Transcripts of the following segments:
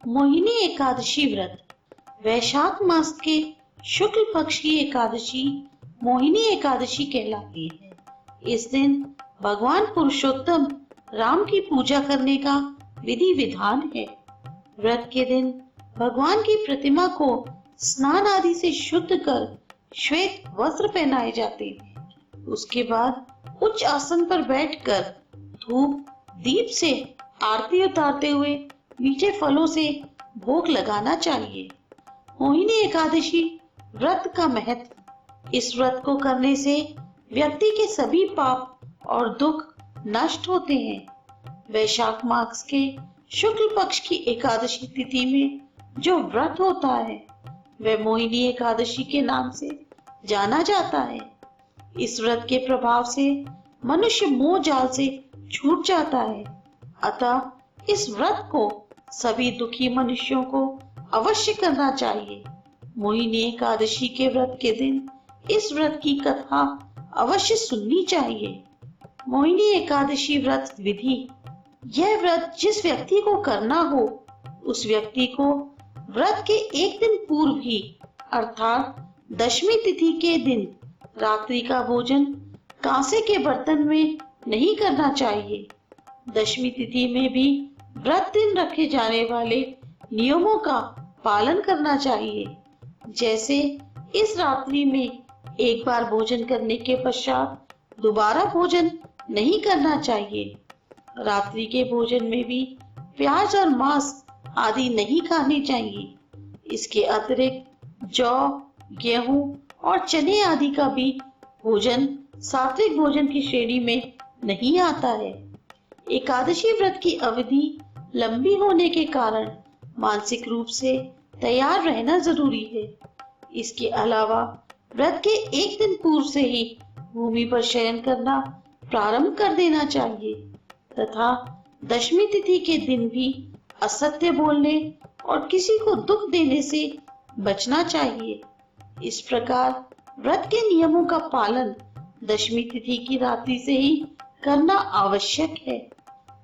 मोहिनी एकादशी व्रत। वैशाख मास के शुक्ल पक्ष की एकादशी मोहिनी एकादशी कहलाती है। इस दिन भगवान पुरुषोत्तम राम की पूजा करने का विधि विधान है। व्रत के दिन भगवान की प्रतिमा को स्नान आदि से शुद्ध कर श्वेत वस्त्र पहनाए जाते हैं। उसके बाद उच्च आसन पर बैठकर धूप दीप से आरती उतारते हुए मीठे फलों से भोग लगाना चाहिए। मोहिनी एकादशी व्रत का महत्व। इस व्रत को करने से व्यक्ति के सभी पाप और दुख नष्ट होते हैं। वैशाख मास के शुक्ल पक्ष की एकादशी तिथि में जो व्रत होता है वह मोहिनी एकादशी के नाम से जाना जाता है। इस व्रत के प्रभाव से मनुष्य मोह जाल से छूट जाता है। अतः इस व्रत को सभी दुखी मनुष्यों को अवश्य करना चाहिए। मोहिनी एकादशी के व्रत के दिन इस व्रत की कथा अवश्य सुननी चाहिए। मोहिनी एकादशी व्रत विधि। यह व्रत जिस व्यक्ति को करना हो उस व्यक्ति को व्रत के एक दिन पूर्व ही अर्थात दशमी तिथि के दिन रात्रि का भोजन कांसे के बर्तन में नहीं करना चाहिए। दशमी तिथि में भी व्रत दिन रखे जाने वाले नियमों का पालन करना चाहिए। जैसे इस रात्रि में एक बार भोजन करने के पश्चात दोबारा भोजन नहीं करना चाहिए। रात्रि के भोजन में भी प्याज और मांस आदि नहीं खाने चाहिए। इसके अतिरिक्त जौ, गेहूं और चने आदि का भी भोजन सात्विक भोजन की श्रेणी में नहीं आता है। एकादशी व्रत की अवधि लंबी होने के कारण मानसिक रूप से तैयार रहना जरूरी है। इसके अलावा व्रत के एक दिन पूर्व से ही भूमि पर शयन करना प्रारंभ कर देना चाहिए तथा दशमी तिथि के दिन भी असत्य बोलने और किसी को दुख देने से बचना चाहिए। इस प्रकार व्रत के नियमों का पालन दशमी तिथि की रात्रि से ही करना आवश्यक है।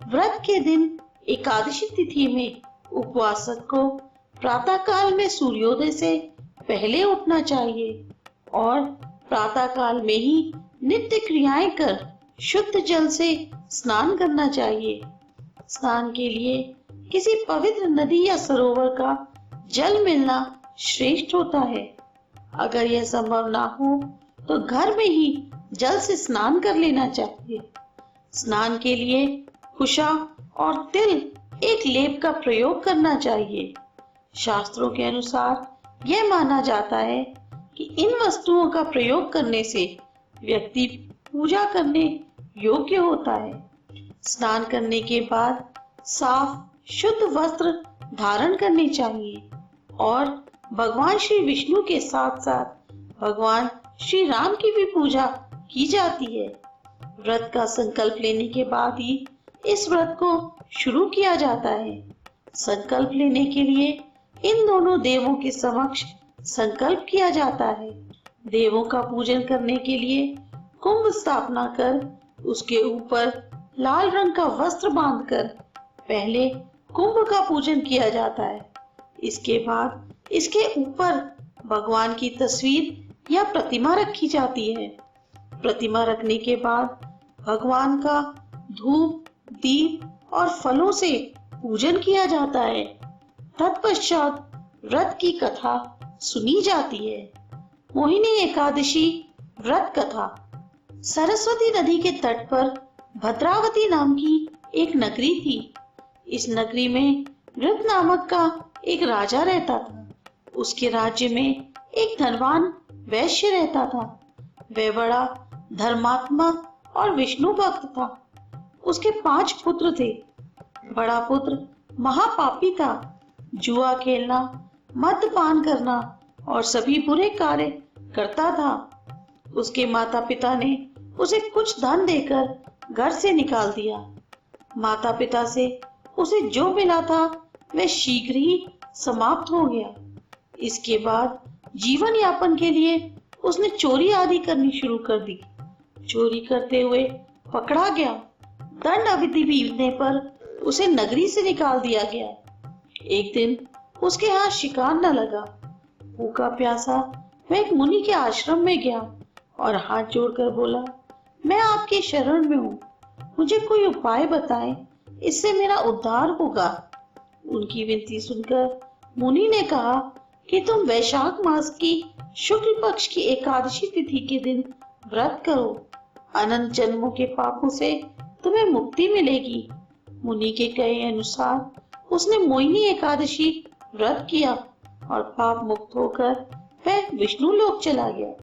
व्रत के दिन एकादशी तिथि में उपवासक को प्रातः काल में सूर्योदय से पहले उठना चाहिए और प्रातः काल में ही नित्य क्रियाएं कर शुद्ध जल से स्नान करना चाहिए। स्नान के लिए किसी पवित्र नदी या सरोवर का जल मिलना श्रेष्ठ होता है। अगर यह संभव ना हो तो घर में ही जल से स्नान कर लेना चाहिए। स्नान के लिए कुशा और तिल एक लेप का प्रयोग करना चाहिए। शास्त्रों के अनुसार यह माना जाता है कि इन वस्तुओं का प्रयोग करने से व्यक्ति पूजा करने योग्य होता है। स्नान करने के बाद साफ शुद्ध वस्त्र धारण करने चाहिए और भगवान श्री विष्णु के साथ साथ भगवान श्री राम की भी पूजा की जाती है। व्रत का संकल्प लेने के बाद ही इस व्रत को शुरू किया जाता है। संकल्प लेने के लिए इन दोनों देवों के समक्ष संकल्प किया जाता है। देवों का पूजन करने के लिए कुंभ स्थापना कर उसके ऊपर लाल रंग का वस्त्र बांधकर पहले कुंभ का पूजन किया जाता है। इसके बाद इसके ऊपर भगवान की तस्वीर या प्रतिमा रखी जाती है। प्रतिमा रखने के बाद भगवान का धूप, दीप और फलों से पूजन किया जाता है। तत्पश्चात व्रत की कथा सुनी जाती है। मोहिनी एकादशी व्रत कथा। सरस्वती नदी के तट पर भद्रावती नाम की एक नगरी थी। इस नगरी में वृद्ध नामक का एक राजा रहता था। उसके राज्य में एक धनवान वैश्य रहता था। वह बड़ा धर्मात्मा और विष्णु भक्त था। उसके 5 पुत्र थे। बड़ा पुत्र महापापी था। जुआ खेलना, मद्यपान करना और सभी बुरे कार्य करता था। उसके माता पिता ने उसे कुछ धन देकर घर से निकाल दिया। माता पिता से उसे जो मिला था वह शीघ्र ही समाप्त हो गया। इसके बाद जीवन यापन के लिए उसने चोरी आदि करनी शुरू कर दी। चोरी करते हुए पकड़ा गया। दंड अवधि बीतने पर उसे नगरी से निकाल दिया गया। एक दिन उसके यहाँ शिकार न लगा। भूखा प्यासा वह एक मुनि के आश्रम में गया और हाथ जोड़कर बोला, मैं आपकी शरण में हूँ, मुझे कोई उपाय बताएं, इससे मेरा उद्धार होगा। उनकी विनती सुनकर मुनि ने कहा कि तुम वैशाख मास की शुक्ल पक्ष की एकादशी तिथि के दिन व्रत करो, अनंत जन्मों के पापों से तुम्हें मुक्ति मिलेगी। मुनि के कहे अनुसार उसने मोहिनी एकादशी व्रत किया और पाप मुक्त होकर वह विष्णु लोक चला गया।